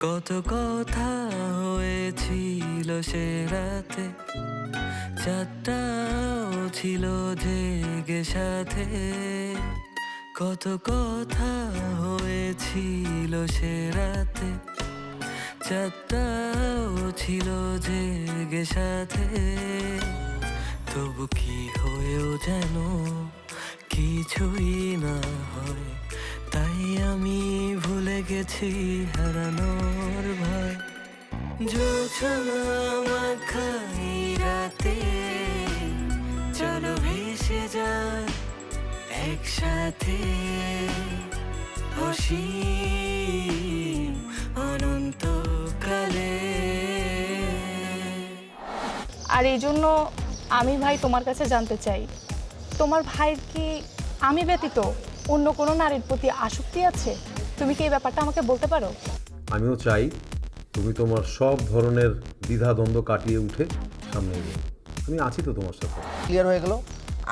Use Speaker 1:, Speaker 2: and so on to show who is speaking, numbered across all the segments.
Speaker 1: কত কথা হয়েছিল সে রাতে, চাঁদটাও ছিল জেগে সাথে। কত কথা হয়েছিল সে রাতে, চাঁদটাও ছিল জেগে সাথে। তবু কি হয়েও যেন কিছুই না হয়, তাই আমি ভুলে গেছি হারানোর ভয়। জোছনা মাখাই রাতে, চলো ভেসে যায় একসাথে, অসীম অনন্তকালে।
Speaker 2: আর এই জন্য আমি ভাই তোমার কাছে জানতে চাই, তোমার ভাইয়ের কি আমি ব্যতীত অন্য কোনো নারীর প্রতি আসক্তি আছে? তুমি কি এই ব্যাপারটা আমাকে বলতে পারো?
Speaker 3: আমিও চাই তুমি তোমার সব ধরনের দ্বিধাদ্বন্দ্ব কাটিয়ে উঠে সামনে এগো। আমি আছি তো তোমার সাথে।
Speaker 4: ক্লিয়ার হয়ে গেল।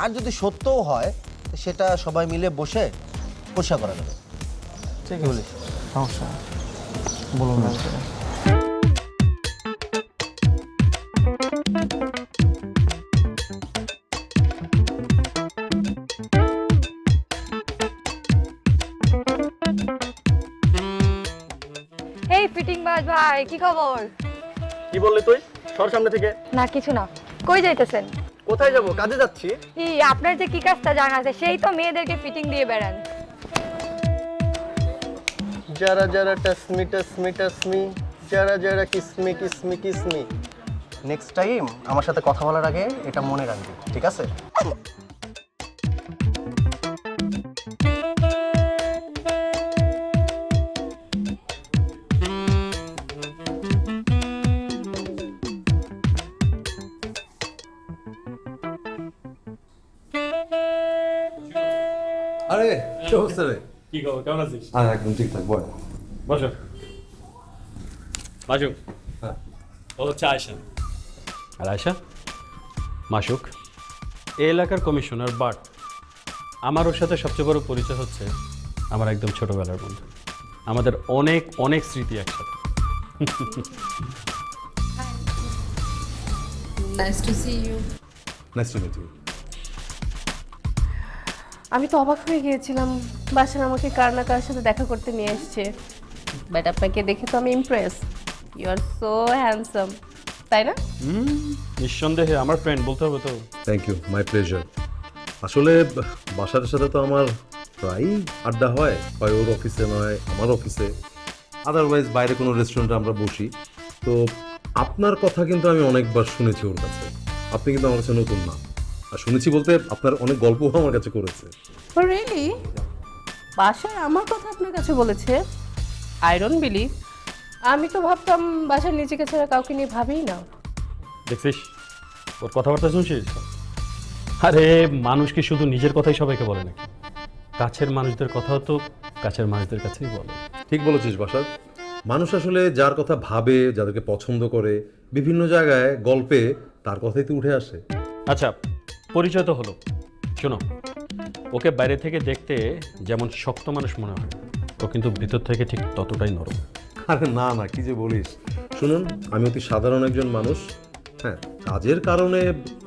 Speaker 4: আর যদি সত্যও হয় তো সেটা সবাই মিলে বসে পরিষ্কার করা যাবে। ঠিক বলিস,
Speaker 5: সমস্যা বলুন না।
Speaker 6: এই ফিটিং বাজ ভাই, কি খবর?
Speaker 5: কি বললি তুই? সর সামনে থেকে।
Speaker 6: না কিছু না। কই যাইতেছেন?
Speaker 5: কোথায় যাব? কাজে যাচ্ছি।
Speaker 6: আপনার যে কি কাজটা জানা আছে, সেই তো মেয়েদেরকে ফিটিং দিয়ে বেড়ান।
Speaker 5: যারা যারা টাসমি টাসমি টাসমি, যারা যারা কিসমি কিসমি কিসমি।
Speaker 4: নেক্সট টাইম আমার সাথে কথা বলার আগে এটা মনে রাখবি, ঠিক আছে?
Speaker 3: আরে কি অবস্থা রে?
Speaker 7: কি খবর, কেমন আছিস?
Speaker 3: একদম ঠিকঠাক বল।
Speaker 7: বসো। মাসুক।
Speaker 3: হ্যাঁ।
Speaker 7: ও হচ্ছে আয়শা। আর আয়শা মাসুক এই এলাকার কমিশনার, বাট আমার ওর সাথে সবচেয়ে বড় পরিচয় হচ্ছে আমার একদম ছোটবেলার বন্ধু। আমাদের অনেক অনেক স্মৃতি একসাথে।
Speaker 8: Nice to see you.
Speaker 3: Nice to meet you.
Speaker 8: আমি তো অবাক হয়ে গিয়েছিলাম, বাসার আমাকে কার না কার সাথে দেখা করতে নিয়ে এসছে। বাট আপনাকে দেখে তো আমি impress. You are so handsome, তাই না?
Speaker 7: নিঃসন্দেহে আমার ফ্রেন্ড বলতে হবে তো।
Speaker 3: Thank you, my pleasure. আসলে বাসার সাথে তো আমার প্রায়ই আড্ডা হয় ওর অফিসে নয় আমার অফিসে, আদারওয়াইজ বাইরে কোনো রেস্টুরেন্টে আমরা বসি। তো আপনার কথা কিন্তু আমি অনেকবার শুনেছি ওর কাছে। আপনি কিন্তু আমার কাছে নতুন না, আর শুনেছি বলতে আপনার অনেক গল্পও আমার কাছে করেছে।
Speaker 8: ও রিয়েলি? বাসায় আমার কথা আপনার কাছে বলেছে? I don't believe. আমি তো ভাবতাম বাসার নিজেকে ছাড়া কাউকে নিয়ে ভাবিই না।
Speaker 7: দেখছিস ওর কথাবার্তা শুনছিস? আরে মানুষ কি শুধু নিজের কথাই সবাইকে বলে নাকি? কাছের মানুষদের কথাও তো কাছের মানুষদের কাছেই বলে।
Speaker 3: ঠিক বলেছিস বাসার। মানুষ আসলে যার কথা ভাবে, যাদেরকে পছন্দ করে, বিভিন্ন জায়গায় গল্পে তার কথাই তো উঠে আসে।
Speaker 7: আচ্ছা, পরিচয় তো হলো। শোনো, ওকে বাইরে থেকে দেখতে যেমন শক্ত মানুষ মনে হয়, ও কিন্তু ভিতর থেকে ঠিক ততটাই নরম।
Speaker 3: আরে না না, কি যে বলিস। শুনুন, আমি অতি সাধারণ একজন মানুষ। হ্যাঁ, কাজের কারণে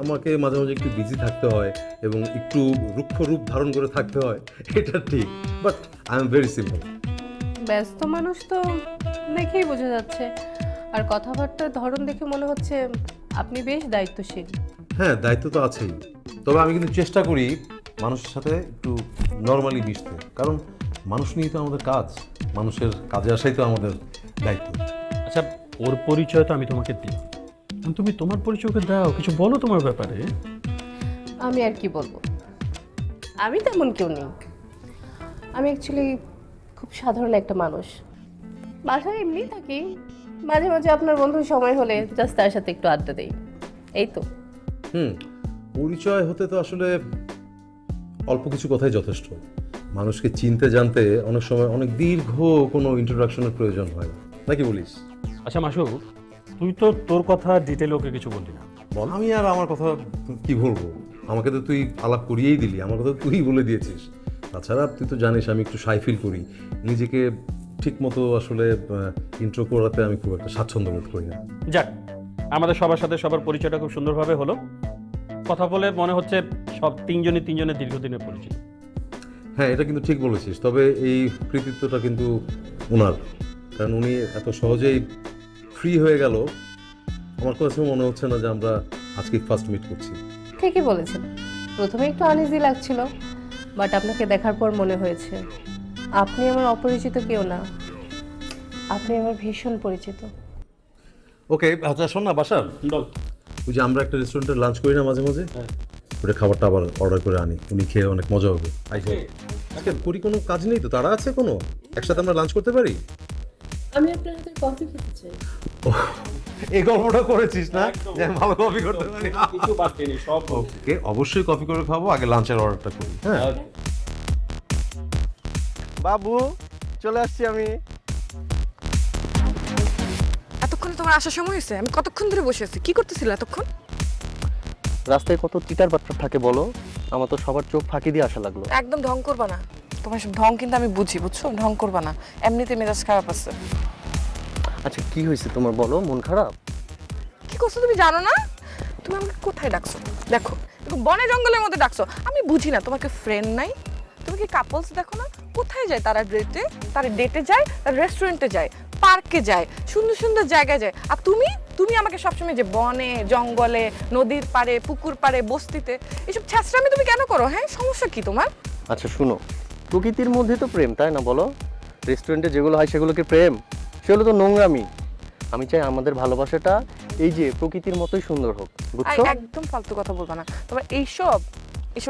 Speaker 3: আমাকে মাঝে মাঝে একটু বিজি থাকতে হয় এবং একটু রুক্ষ রূপ ধারণ করে থাকতে হয়, এটা ঠিক। But I am very simple.
Speaker 8: ব্যস্ত মানুষ তো দেখেই বোঝা যাচ্ছে। আর কথাবার্তার ধরন দেখে মনে হচ্ছে আপনি বেশ দায়িত্বশীল।
Speaker 3: হ্যাঁ, দায়িত্ব তো আছেই। তবে আমি কিন্তু চেষ্টা করি মানুষের সাথে একটু নর্মালি মিশতে, কারণ মানুষ নিয়েই তো আমাদের কাজ, মানুষের কাজে আসাই তো আমাদের দায়িত্ব।
Speaker 7: আচ্ছা, ওর পরিচয় তো আমি তোমাকে দিই, তুমি তোমার পরিচয়কে দাও, কিছু বলো তোমার ব্যাপারে।
Speaker 8: আমি আর কি বলবো, আমি তেমন কেউ নেই। আমি অ্যাকচুয়ালি খুব সাধারণ একটা মানুষ। বাসায় এমনি থাকি, মাঝে মাঝে আপনার বন্ধুর সময় হলে জাস্ট তার সাথে একটু আড্ডা দেই, এই তো।
Speaker 3: পরিচয় হতে তো আসলে অল্প কিছু কথাই যথেষ্ট। মানুষকে চিনতে জানতে অনেক সময় অনেক দীর্ঘ কোনো ইন্ট্রোডাকশনের প্রয়োজন হয়, নাকি বলিস?
Speaker 7: আচ্ছা মাসুক, তুই তো তোর কথা ডিটেলে ওকে কিছু বললি না, বল।
Speaker 3: আমি আর আমার কথা কি বলবো? আমাকে তো তুই আলাপ করিয়েই দিলি, আমার কথা তুই বলে দিয়েছিস। তাছাড়া তুই তো জানিস আমি একটু শাই ফিল করি, নিজেকে ঠিক মতো আসলে ইন্ট্রো করাতে আমি খুব একটা স্বাচ্ছন্দ্য বোধ করি না।
Speaker 7: যাক, আমাদের সবার সাথে সবার পরিচয়টা খুব সুন্দরভাবে হলো। কথা বলে মনে হচ্ছে সব তিনজনের দীর্ঘদিনের পরিচিত।
Speaker 3: হ্যাঁ, এটা কিন্তু ঠিক বলেছিস, তবে এই কৃতিত্বটা কিন্তু ওনার, কারণ উনি এত সহজেই ফ্রি হয়ে গেল। আমার কাছে মনে হচ্ছে না যে আমরা আজকে ফার্স্ট মিট করছি।
Speaker 8: ঠিকই বলেছেন, প্রথমে একটু আনইজি লাগছিল, বাট আপনাকে দেখার পর মনে হয়েছে আপনি আমার অপরিচিত কেউ না, আপনি আমার ভীষণ পরিচিত।
Speaker 3: ওকে, আচ্ছা শোন না বাসার,
Speaker 7: বল।
Speaker 3: ওই যে আমরা একটা রেস্টুরেন্টে লাঞ্চ করি না মাঝে মাঝে, ওটা খাবারটা আবার অর্ডার করে আনি, উনি খেয়ে অনেক মজা হবে। আজকে করি কোনো কাজ নেই তো, তারা আছে কোনো, একসাথে আমরা লাঞ্চ করতে পারি।
Speaker 8: আমি আপনার হাতের কফি খেতে চাই।
Speaker 3: এই গল্পটা করেছিস না যে আমি ভালো কফি করতে পারি?
Speaker 7: কিছু বাদ দিইনি, সব বলছি।
Speaker 3: ওকে, অবশ্যই কফি করে খাবো, আগে লাঞ্চের অর্ডারটা করি। হ্যাঁ,
Speaker 5: বাবু চলে আসছি আমি।
Speaker 9: এতক্ষণ তোমার আসার সময় হয়েছে? আমি কতক্ষণ ধরে বসে আছি, কি করতেছিল এতক্ষণ?
Speaker 5: রাস্তায় কত চিটার বাট্টার থাকে বলো, আমার তো সবার চোখ ফাঁকি দিয়ে আসা লাগলো।
Speaker 9: একদম ঢং করবা না, তোমার সব ঢং কিন্তু আমি বুঝি, বুঝছো? ঢং করবা না, এমনিতে মেজাজ খারাপ আছে।
Speaker 5: আচ্ছা কি হয়েছে তোমার বলো, মন খারাপ?
Speaker 9: কি করছো তুমি জানো না? তুমি আমাকে কোথায় ডাকছো? দেখো, বনে জঙ্গলের মধ্যে ডাকছো, আমি বুঝি না তোমাকে ফ্রেন্ড নাই? তুমি কি কাপলস দেখো না? কোথায় যায় তারা? ডেটে যায়, তারা রেস্টুরেন্টে যায়, পার্কে যায়, সুন্দর সুন্দর জায়গায় যায়। আর তুমি আমাকে সবসময় যে বনে জঙ্গলে, নদীর পাড়ে, পুকুর পাড়ে, বস্তিতে, এইসব ছ্যাঁচড়ামি তুমি কেন করো? হ্যাঁ, সমস্যা কি তোমার?
Speaker 5: আচ্ছা শুনো, প্রকৃতির মধ্যে তো প্রেম, তাই না বলো? রেস্টুরেন্টে যেগুলো হয় সেগুলো কি প্রেম? সেগুলো তো নোংরামি। আমি চাই আমাদের ভালোবাসাটা এই যে প্রকৃতির মতোই সুন্দর হোক, বুঝছো?
Speaker 9: একদম ফালতু কথা বলবা না। তোমার এইসব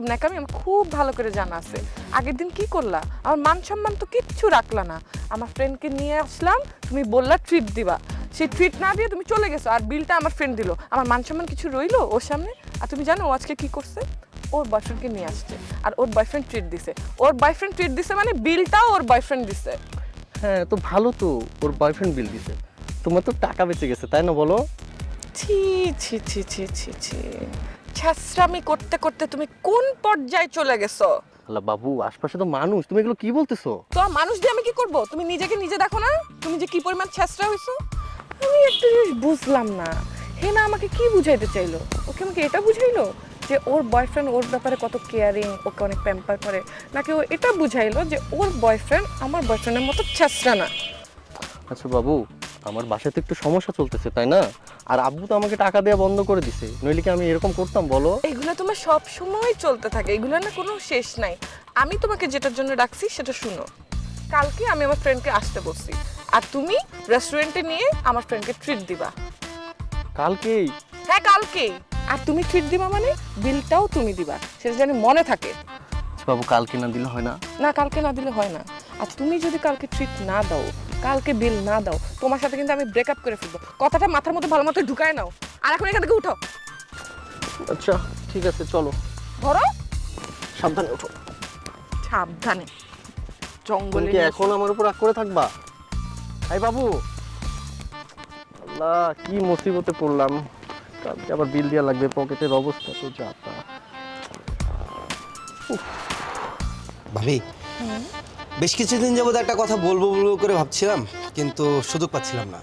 Speaker 9: ন্যাকামি আমার খুব ভালো করে জানা আছে। আগের দিন কি করলা? আমার মান সম্মান তো কিচ্ছু রাখলা না। আমার ফ্রেন্ডকে নিয়ে আসলাম, তুমি বললা ট্রিট দিবা, সেই ট্রিট না দিয়ে তুমি চলে গেছো, আর বিলটা আমার ফ্রেন্ড দিল। আমার মান সম্মান কিছু রইলো ওর সামনে? আর তুমি জানো ও আজকে কি করছে? ওর বয়ফ্রেন্ডকে নিয়ে আসছে, আর ওর বয়ফ্রেন্ড ট্রিট দিছে। ওর বয়ফ্রেন্ড ট্রিট দিছে মানে বিলটাও ওর বয়ফ্রেন্ড দিছে।
Speaker 5: হ্যাঁ তো ভালো তো, ওর বয়ফ্রেন্ড বিল দিছে, তোমার তো টাকা বেঁচে গেছে, তাই না বলো?
Speaker 9: ছি ছি ছি ছি ছি ছি, ছ্যাঁচড়ামি করতে করতে তুমি কোন পর্যায়ে চলে গেছো?
Speaker 5: আল্লাহ বাবু, আশপাশে তো মানুষ, তুমি এগুলো কি বলতেছো?
Speaker 9: তো মানুষ দিয়ে আমি কি করব? তুমি নিজেকে নিজে দেখো না, তুমি যে কি পরিমাণ ছ্যাঁচড়া হইছো। আমি একটা জিনিস বুঝলাম না, হেনা আমাকে কি বুঝাইতে চাইলো? ওকে আমাকে এটা বুঝাইলো যে ওর বয়ফ্রেন্ড ওর ব্যাপারে কত কেয়ারিং, ওকে অনেক প্যাম্পার করে, নাকি ও এটা বুঝাইলো যে ওর বয়ফ্রেন্ড আমার বয়ফ্রেন্ডের মতো ছ্যাঁচড়া না?
Speaker 5: আচ্ছা বাবু, আমার বাসায় তো একটু সমস্যা চলতেছে, তাই না? আর আব্বু তো আমাকে টাকা দেওয়া বন্ধ করে দিছে, নইলে কি আমি এরকম করতাম বলো?
Speaker 9: এগুলো তোমার সব সময় চলতে থাকে, এগুলো না কোনো শেষ নাই। আমি তোমাকে যেটার জন্য ডাকছি সেটা শুনো। কালকে আমি আমার ফ্রেন্ডকে আসতে বলছি, আর তুমি রেস্টুরেন্টে নিয়ে আমার ফ্রেন্ডকে ট্রিট দিবা।
Speaker 5: কালকেই?
Speaker 9: হ্যাঁ কালকেই। আর তুমি ট্রিট দিবা মানে বিলটাও তুমি দিবা, সেটা যেন মনে থাকে।
Speaker 5: আচ্ছা বাবু, কালকে না দিলে হয় না?
Speaker 9: না, কালকে না দিলে হয় না। আর তুমি যদি কালকে ট্রিট না দাও, কালকে বিল না দাও, তোমার সাথে কিন্তু আমি ব্রেকআপ করে ফেলবো। কথাটা মাথার মধ্যে ভালো মতো ঢুকায় নাও, আর এখন এখান থেকে উঠো।
Speaker 5: আচ্ছা ঠিক আছে, চলো।
Speaker 9: ধরো,
Speaker 5: সাবধানে ওঠো।
Speaker 9: সাবধানে,
Speaker 5: তুমি
Speaker 9: জঙ্গলে
Speaker 5: কি এখন আমার উপর রাগ করে থাকবা? এই বাবু, আল্লাহ কি মুসিবতে পড়লাম, কালকে আবার বিল দেওয়া লাগবে, পকেটের অবস্থা তো যা তা।
Speaker 4: ভাবি, বেশ কিছুদিন যাবত একটা কথা বলবো বলবো করে ভাবছিলাম, কিন্তু সুযোগ পাচ্ছিলাম না।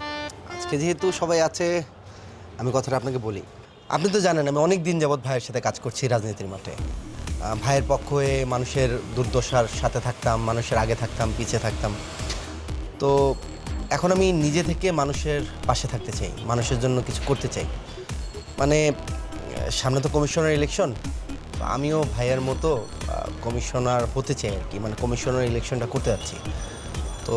Speaker 4: আজকে যেহেতু সবাই আছে, আমি কথাটা আপনাকে বলি। আপনি তো জানেন আমি অনেক দিন যাবত ভাইয়ের সাথে কাজ করছি রাজনীতির মাঠে। ভাইয়ের পক্ষ হয়ে মানুষের দুর্দশার সাথে থাকতাম, মানুষের আগে থাকতাম, পিছিয়ে থাকতাম। তো এখন আমি নিজে থেকে মানুষের পাশে থাকতে চাই, মানুষের জন্য কিছু করতে চাই। মানে সামনে তো কমিশনার ইলেকশন, আমিও ভাইয়ের মতো কমিশনার হতে চাই আর কি, মানে কমিশনার ইলেকশনটা করতে যাচ্ছি। তো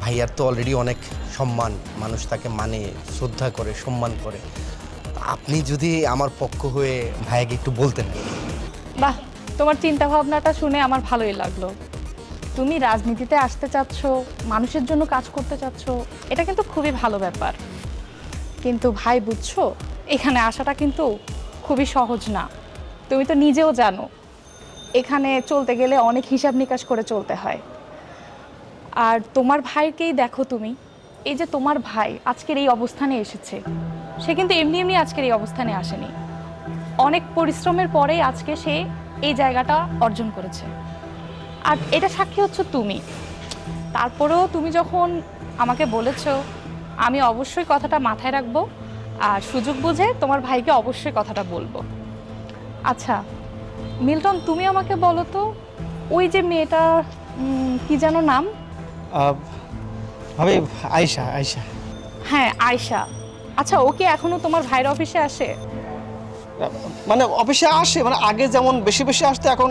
Speaker 4: ভাইয়ার তো অলরেডি অনেক সম্মান, মানুষ তাকে মানে, শ্রদ্ধা করে, সম্মান করে। আপনি যদি আমার পক্ষ হয়ে ভাইয়াকে একটু বলতেন।
Speaker 2: বাহ, তোমার চিন্তা ভাবনাটা শুনে আমার ভালোই লাগলো। তুমি রাজনীতিতে আসতে চাচ্ছ, মানুষের জন্য কাজ করতে চাচ্ছ, এটা কিন্তু খুবই ভালো ব্যাপার। কিন্তু ভাই বুঝছো, এখানে আসাটা কিন্তু খুবই সহজ না। তুমি তো নিজেও জানো এখানে চলতে গেলে অনেক হিসাব নিকাশ করে চলতে হয়। আর তোমার ভাইকেই দেখো তুমি, এই যে তোমার ভাই আজকের এই অবস্থানে এসেছে, সে কিন্তু এমনি এমনি আজকের এই অবস্থানে আসেনি। অনেক পরিশ্রমের পরেই আজকে সে এই জায়গাটা অর্জন করেছে, আর এটা সাক্ষী হচ্ছে তুমি। তারপরেও তুমি যখন আমাকে বলেছো, আমি অবশ্যই কথাটা মাথায় রাখবো আর সুযোগ বুঝে তোমার ভাইকে অবশ্যই কথাটা বলবো। আচ্ছা মিল্টন, তুমি আমাকে বলো তো, ওই যে মেয়েটা কি যেন নাম?
Speaker 4: ভাবি আয়েশা। আয়েশা
Speaker 2: হ্যাঁ আয়শা। আচ্ছা ও কি এখনো তোমার ভাইয়ের অফিসে আসে?
Speaker 4: মানে অফিসে আসে, মানে আগে যেমন বেশি বেশি আসতো এখন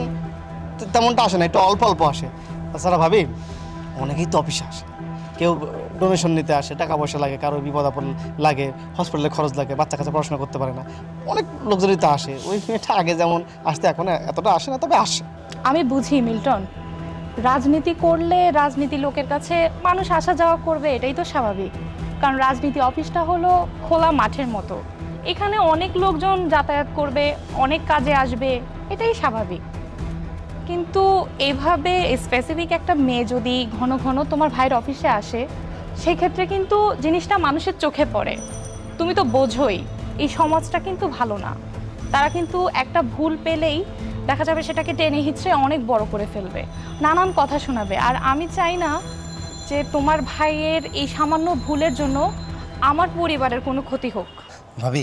Speaker 4: তেমনটা আসে না, একটু অল্প অল্প আসে। তাছাড়া ভাবি অনেকেই তো অফিসে আসে, কেউ ডোনেশন নিতে আসে, টাকা পয়সা লাগে, কারো বিপদ আপদ লাগে, হসপিটালে খরচ লাগে, বাচ্চা কাছে পড়াশোনা করতে পারে না, অনেক লোকজনই তো আসে। ওই মেয়েটা আগে যেমন আসতে এখন এতটা আসে না, তবে আসে।
Speaker 2: আমি বুঝি মিল্টন, রাজনীতি করলে রাজনীতি লোকের কাছে মানুষ আসা যাওয়া করবে, এটাই তো স্বাভাবিক। কারণ রাজনীতি অফিসটা হলো খোলা মাঠের মতো, এখানে অনেক লোকজন যাতায়াত করবে, অনেক কাজে আসবে, এটাই স্বাভাবিক। কিন্তু এভাবে স্পেসিফিক একটা মেয়ে যদি ঘন ঘন তোমার ভাইয়ের অফিসে আসে, সেই ক্ষেত্রে কিন্তু জিনিসটা মানুষের চোখে পড়ে। তুমি তো বোঝোই এই সমাজটা কিন্তু ভালো না, তারা কিন্তু একটা ভুল পেলেই দেখা যাবে সেটাকে টেনে হিচড়ে অনেক বড় করে ফেলবে, নানান কথা শোনাবে। আর আমি চাই না যে তোমার ভাইয়ের এই সামান্য ভুলের জন্য আমার পরিবারের কোনো ক্ষতি হোক।
Speaker 4: ভাবি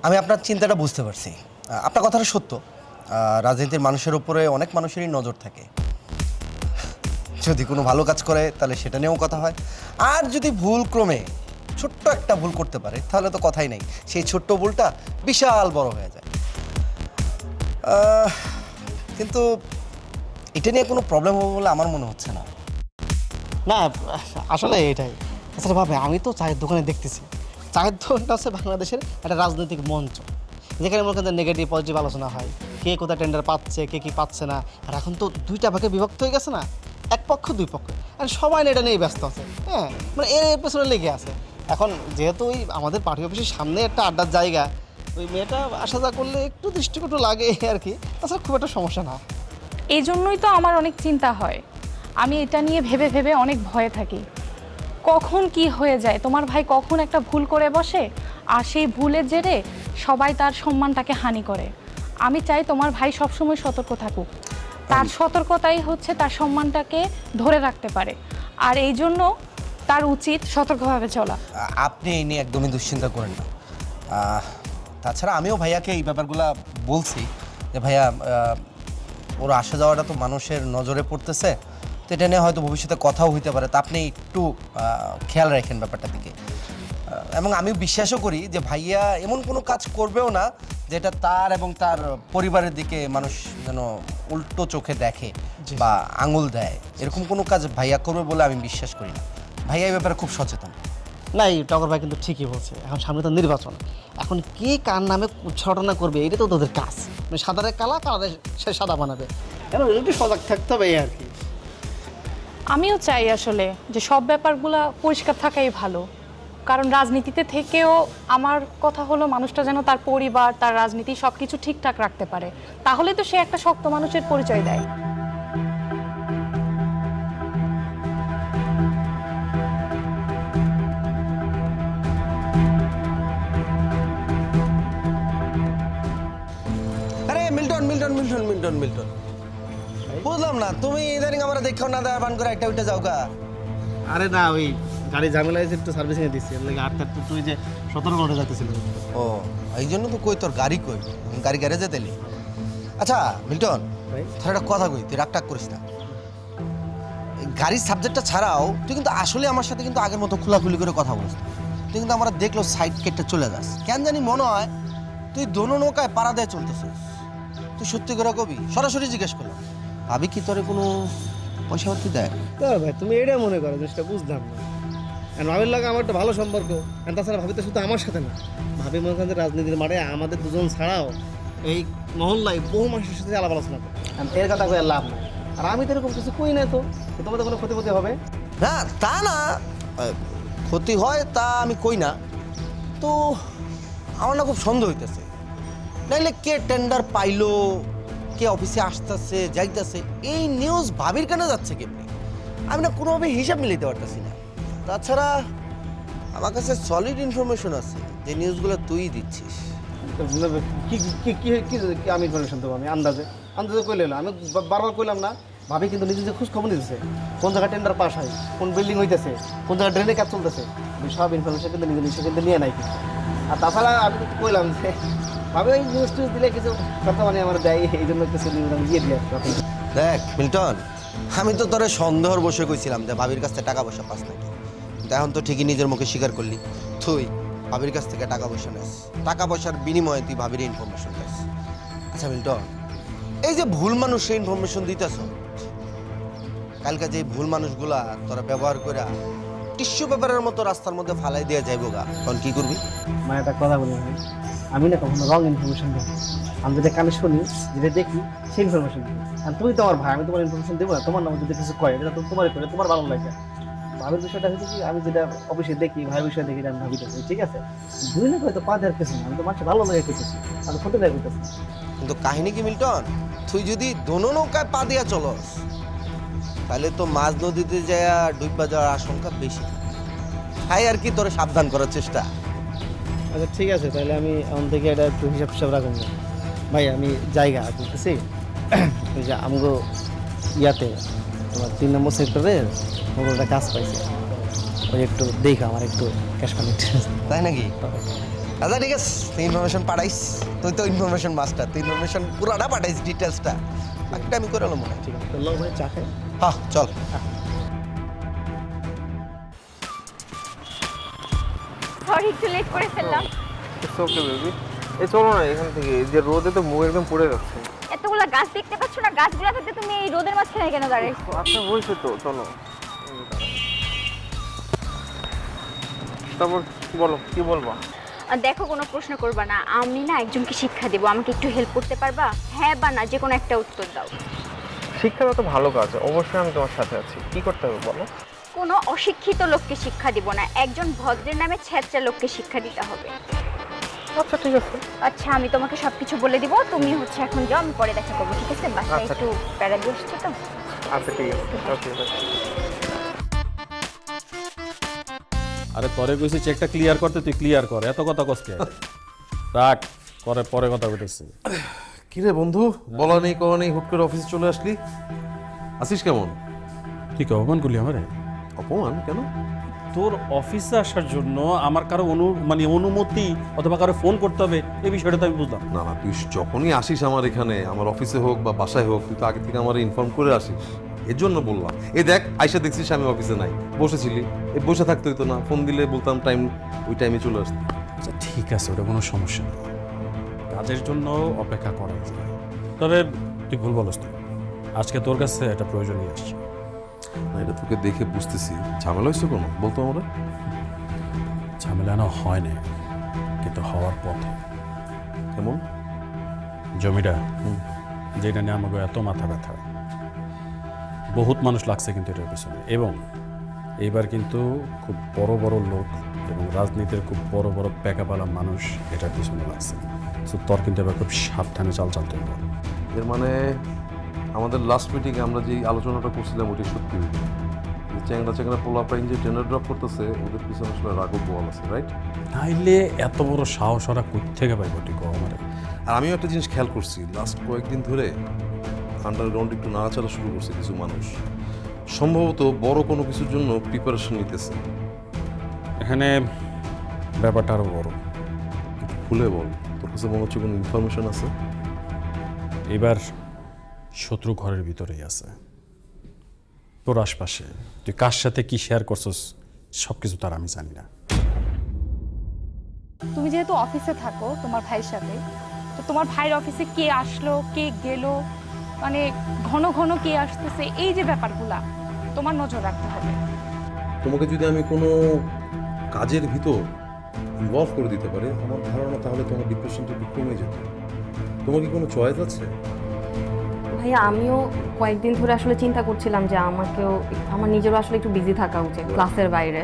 Speaker 4: আমি আপনার চিন্তাটা বুঝতে পারছি, আপনার কথাটা সত্য। রাজনীতির মানুষের উপরে অনেক মানুষেরই নজর থাকে, যদি কোনো ভালো কাজ করে তাহলে সেটা নিয়েও কথা হয়, আর যদি ভুল ক্রমে ছোট্ট একটা ভুল করতে পারে তাহলে তো কথাই নেই, সেই ছোট্ট ভুলটা বিশাল বড় হয়ে যায়। কিন্তু এটা নিয়ে কোনো প্রবলেম হবে বলে আমার মনে হচ্ছে না। না আসলে এটাই। আসলে ভাবে আমি তো চায়ের দোকানে দেখতেছি, চায়ের দোকানটা হচ্ছে বাংলাদেশের একটা রাজনৈতিক মঞ্চ, যেখানে মনে করেন নেগেটিভ পজিটিভ আলোচনা হয়, কে কোথায় টেন্ডার পাচ্ছে, কে কি পাচ্ছে না। আর এখন তো দুইটা ভাগে বিভক্ত হয়ে গেছে না, এক পক্ষ দুই পক্ষ, আর সবাই এটা নিয়েই ব্যস্ত আছে। হ্যাঁ মানে এর পেছনে লেগে আছে। এখন যেহেতু ওই আমাদের পার্টি অফিসের সামনে একটা আড্ডার জায়গা, ওই মেয়েটা আসা যা করলে একটু দৃষ্টিকটু লাগে আর কি, তাছাড়া খুব একটা সমস্যা না।
Speaker 2: এই জন্যই তো আমার অনেক চিন্তা হয়, আমি এটা নিয়ে ভেবে ভেবে অনেক ভয়ে থাকি, কখন কি হয়ে যায়, তোমার ভাই কখন একটা ভুল করে বসে আর সেই ভুলের জেরে সবাই তার সম্মানটাকে হানি করে। আমি চাই তোমার ভাই সবসময় সতর্ক থাকুক, তার সতর্কতাই হচ্ছে তার সম্মানটাকে ধরে রাখতে পারে, আর এই জন্য তার উচিত সতর্কভাবে চলা।
Speaker 4: আপনি এই নিয়ে একদমই দুশ্চিন্তা করেন না। তাছাড়া আমিও ভাইয়াকে এই ব্যাপারগুলো বলছি যে ভাইয়া ওর আসা যাওয়াটা তো মানুষের নজরে পড়তেছে, তো এটা নিয়ে হয়তো ভবিষ্যতে কথাও হইতে পারে, তা আপনি একটু খেয়াল রাখেন ব্যাপারটার দিকে। এবং আমি বিশ্বাসও করি যে ভাইয়া এমন কোনো কাজ করবেও না যেটা তার এবং তার পরিবারের দিকে মানুষ যেন উল্টো চোখে দেখে বা আঙুল দেয়, এরকম কোনো কাজ ভাইয়া করবে বলে আমি বিশ্বাস করি না। ভাইয়া এই ব্যাপারে খুব সচেতন।
Speaker 10: না এই টগর ভাই কিন্তু ঠিকই বলছে, এখন সামনে তো নির্বাচন, এখন কে কার নামে উচ্চাটনা করবে এটা তো তোদের কাজ, মানে সাদারে কালা, কালারে সে সাদা বানাবে, কেন একটু সজাগ থাকতে হবে এই আর কি।
Speaker 2: আমিও চাই আসলে যে সব ব্যাপারগুলো পরিষ্কার থাকাই ভালো, কারণ রাজনীতিতে থেকেও আমার কথা হলো মানুষটা যেন তার পরিবার, তার রাজনীতি সব কিছু ঠিকঠাক রাখতে পারে, তাহলে তো সে একটা শক্ত মানুষের পরিচয় দেয়।
Speaker 4: আরে Milton Milton Milton Milton Milton বুঝলাম না, তুমি ইদানিং আমরা দেখো না দেওয়ার বান করে একটা উঠে যাও গা।
Speaker 10: আরে না ওই গাড়ি ঝামেলা হয়েছে একটু সার্ভিসিং এ দিচ্ছি, লাগে আটটা তুই যে 17 ঘন্টা যাচ্ছিল।
Speaker 4: ও এই জন্য তো কই তোর গাড়ি কই, গাড়ি গ্যারেজে দিলি। আচ্ছা মিল্টন
Speaker 10: ভাই
Speaker 4: তোর একটা কথা কই, তুই রাগ টাগ করিস না। এই গাড়ির সাবজেক্টটা ছাড়াও তুই কিন্তু আসলে আমার সাথে কিন্তু আগের মতো খোলাখুলি করে কথা বলিস না। তুই কিন্তু আমরা দেখলো সাইড কেটে চলে যাস, কেন জানি মনে হয় তুই দোনো নৌকায় পাড়া দিয়ে চলতেছিস। তুই সত্যি করে কবি, সরাসরি জিজ্ঞেস করলাম, ভাবি কি তোরে কোনো পয়সা পাতি দেয়?
Speaker 10: ভাই তুমি এটা মনে করো, জিনিসটা বুঝলাম না। ভাবির লাগে আমার একটা ভালো সম্পর্ক, তাছাড়া ভাবি তো শুধু আমার সাথে না, ভাবি মনে করেন যে রাজনীতির মাঠে আমাদের দুজন ছাড়াও এই মহল্লায় বহু মানুষের সাথে আলাপ আলোচনা করে, এর কথা কয়ে লাভ নাই। আর আমি তো এরকম কিছু কই না, তো তোমাদের কোনো ক্ষতি হবে
Speaker 4: না? তা না, ক্ষতি হয় তা আমি কই না, তো আমার না খুব সন্দেহ হইতেছে, নাইলে কে টেন্ডার পাইলো, কে অফিসে আসতেছে যাইতেছে, এই নিউজ ভাবির কেন যাচ্ছে কেমনি, আমি না কোনোভাবে হিসাব মিলাইতে পারতেছি না। তাছাড়া আমার কাছে সলিড ইনফরমেশন আছে যে নিউজগুলো তুই দিচ্ছিস।
Speaker 10: কি কি কি কি আমি ইনফরমেশন দেবো? আমি আন্দাজে কইলে আমি বারবার কইলাম না, ভাবি কিন্তু নিজে যে খোঁজ খবর নিতেছে, কোন জায়গায় টেন্ডার পাস হয়, কোন বিল্ডিং হইতেছে, কোন জায়গায় ড্রেনে কাজ চলতেছে, আমি সব ইনফরমেশন কিন্তু নিজে কিন্তু নিয়ে নাই কিন্তু। আর তাছাড়া আমি তো কইলাম যে ভাবি ওই নিউজ টিউজ দিলে কিছু কথা মানে আমার দেয়, এই জন্য কিছু নিউজ আমি দিয়ে দিই আর কি।
Speaker 4: দেখ মিল্টন, আমি তো তোরে সন্দেহর বসে কইছিলাম যে ভাবির কাছ থেকে টাকা পয়সা পাস নাকি, কিন্তু এখন তো ঠিকই নিজের মুখে স্বীকার করলি তুই ভাবির কাছ থেকে টাকা পয়সা নেস, টাকা পয়সার বিনিময়ে তুই ভাবির ইনফরমেশন পাস। আচ্ছা মিল্টন, এই যে ভুল মানুষের ইনফরমেশন দিতেছ, কালকে যে ভুল মানুষগুলা তোরা ব্যবহার করে টিস্যু পেপারের মতো রাস্তার মধ্যে ফালাই দিয়ে যাইব গা, তখন কি করবি?
Speaker 10: মানে একটা কথা বলি ভাই, আমি না কখনো রং ইনফরমেশন দিই, আমি যেটা কানে শুনি, যেটা দেখি সেই ইনফরমেশন দিই। আর তুমি তো আমার ভাই, আমি তোমার ইনফরমেশন দেবো না, তোমার নামে যদি কিছু কয় এটা তো তোমারই করে, তোমার ভালো লাগে। ভাবির বিষয়টা হচ্ছে কি, আমি যেটা অফিসে দেখি, ভাইয়ের বিষয়ে দেখি, আমি ভাবি দেখি, ঠিক আছে? দুই না হয়তো পা দেওয়ার কিছু না, আমি তো মানুষের ভালো লাগে করতেছি, আমি ফটো দেওয়া করতেছি।
Speaker 4: কিন্তু কাহিনী কি মিল্টন, তুই যদি দোনো নৌকায় পা দিয়া চলস, তাহলে তো মাঝ নদীতে যায় ডুববা যাওয়ার আশঙ্কা বেশি। তাই আর কি তোরে সাবধান করার চেষ্টা।
Speaker 10: আচ্ছা ঠিক আছে, তাহলে আমি এখন থেকে এটা একটু হিসাব রাখুন ভাই। আমি জায়গা বলতেছি, ওই যে আমগো ইয়াতে তোমার 3 নম্বর সেক্টরে ওটা কাজ পাইছে, ওই একটু দেখা আমার একটু ক্যাশ পানি।
Speaker 4: তাই নাকি? আচ্ছা ঠিক আছে, তুই ইনফরমেশন পাঠাইস, তুই তো ইনফরমেশন মাস্টার, তুই ইনফরমেশন পুরাটা পাঠাইস, ডিটেলসটা একটা আমি করে মনে হয়।
Speaker 10: ঠিক আছে, লোক ভাই চা খাই।
Speaker 4: হ্যাঁ চল।
Speaker 6: সরি একটু লেট করে ফেললাম।
Speaker 11: ওকে বেবি, এই চলো না এখান থেকে, এই যে রোদে তো মুখ একদম পুড়ে যাচ্ছে।
Speaker 6: এতগুলা গাছ দেখতে পাচ্ছ না, গাছগুলো থাকতে তুমি এই রোদের মাঝখানে কেন দাঁড়াইছো?
Speaker 11: আচ্ছা বলছো তো, চলো। তারপর বলো, কি বলবা?
Speaker 6: দেখো, কোনো প্রশ্ন করবা না, আমি না একজনকে শিক্ষা দেবো, আমাকে একটু হেল্প করতে পারবা? হ্যাঁ বা না, যে কোনো একটা উত্তর দাও।
Speaker 11: শিক্ষাটা তো ভালো কাজ, অবশ্যই আমি তোমার সাথে আছি। কি করতে হবে বলো?
Speaker 6: কোনো অশিক্ষিত লোককে শিক্ষা দিব না, একজন ভদ্রের নামে ছেঁচড়া লোককে শিক্ষা দিতে হবে।
Speaker 11: আচ্ছা ঠিক আছে।
Speaker 6: আচ্ছা আমি তোমাকে সবকিছু বলে দিব, তুমি হচ্ছে এখন যাও, আমি পরে দেখা করবো, ঠিক আছে? বাসায়
Speaker 11: আচ্ছা।
Speaker 6: একটু প্যারা দিয়ে আসছি তো।
Speaker 11: আচ্ছা ঠিক আছে, ওকে বাই।
Speaker 7: আরে পরে কইছি চেকটা ক্লিয়ার করতে, তুই ক্লিয়ার কর, এত কথা কসকে রাখ, পরে কথা বলতেছি।
Speaker 3: কিরে বন্ধু, বলা নেই কওয়া নেই, হুট করে অফিসে চলে আসলি। আসিস কেমন?
Speaker 7: ঠিক অপমান করলি আমারে?
Speaker 3: অপমান কেন?
Speaker 7: তোর অফিসে আসার জন্য আমার কারো অনুমতি অথবা কারো ফোন করতে হবে, এই বিষয়টা তো আমি বুঝলাম
Speaker 3: না না, তুই যখনই আসিস আমার এখানে, আমার অফিসে হোক বা বাসায় হোক, তুই তো আগে থেকে আমার ইনফর্ম করে আসিস, এর জন্য বললাম। এই দেখ, আইসা দেখছিস আমি অফিসে নাই, বসেছিলি, এই বসে থাকতে হইতো না, ফোন দিলে বলতাম টাইম, ওই টাইমে চলে আসতো।
Speaker 7: আচ্ছা ঠিক আছে, ওটা কোনো সমস্যা নেই, কাজের জন্য অপেক্ষা করা যায়। তবে তুই ভুল বলস তো, আজকে তোর কাছে একটা প্রয়োজন নিয়ে আসছি।
Speaker 3: না, এটা তোকে দেখে বুঝতেছি ঝামেলা হয়েছে কোনো, বলতো আমরা।
Speaker 7: ঝামেলা না হয় না, কিন্তু হওয়ার পথে।
Speaker 3: কেমন?
Speaker 7: জমিটা যেটা নিয়ে আমাকে এত মাথা ব্যথা, বহুত মানুষ লাগছে কিন্তু এটার পিছনে, এবং এইবার কিন্তু খুব বড় বড় লোক এবং রাজনীতির খুব বড় বড় প্যাকাপালা মানুষ এটার পিছনে লাগছে। তো তোর কিন্তু এবার খুব সাবধানে চাল চালতে হবে।
Speaker 3: এর মানে আমাদের লাস্ট মিটিংয়ে আমরা যে আলোচনাটা করছিলাম ওটি সত্যি হইল, চ্যাংরা চ্যাংরা পোলা পাইন যে ট্রেনার ড্রপ করতেছে, ওদের পিছনে আসলে রাঘব বল আছে, রাইট?
Speaker 7: নাইলে এত বড় সাহস ওরা কই থেকে পাইব ঠিক আমারে।
Speaker 3: আর আমিও একটা জিনিস খেয়াল করছি, লাস্ট কয়েকদিন ধরে আন্ডারগ্রাউন্ড একটু নাড়াচাড়া শুরু করছে কিছু মানুষ, সম্ভবত বড় কোনো কিছুর জন্য প্রিপারেশন নিতেছে।
Speaker 7: এখানে ব্যাপারটা আরও বড়।
Speaker 3: একটু খুলে বল, তোর কাছে মনে হচ্ছে কোনো ইনফরমেশন আছে?
Speaker 7: এবার শত্রু ঘরের ভিতরেই আছে, তোর আশপাশে। তুই কার সাথে কি শেয়ার করছস সব কিছু তার আমি জানি না।
Speaker 2: তুমি যেহেতু অফিসে থাকো তোমার ভাইয়ের সাথে, তো তোমার ভাইয়ের অফিসে কে আসলো কে গেল, মানে ঘন ঘন কে আসতেছে, এই যে ব্যাপারগুলা তোমার নজর রাখতে হবে।
Speaker 3: তোমাকে যদি আমি কোনো কাজের ভিতর ইনভলভ করে দিতে পারি, আমার ধারণা তাহলে তোমার ডিপ্রেশনটা একটু কমে যেত। তোমার কি কোনো চয়েস আছে?
Speaker 12: ভাইয়া আমিও কয়েকদিন ধরে আসলে চিন্তা করছিলাম যে আমার নিজেরও আসলে একটু বিজি থাকা উচিত ক্লাসের বাইরে।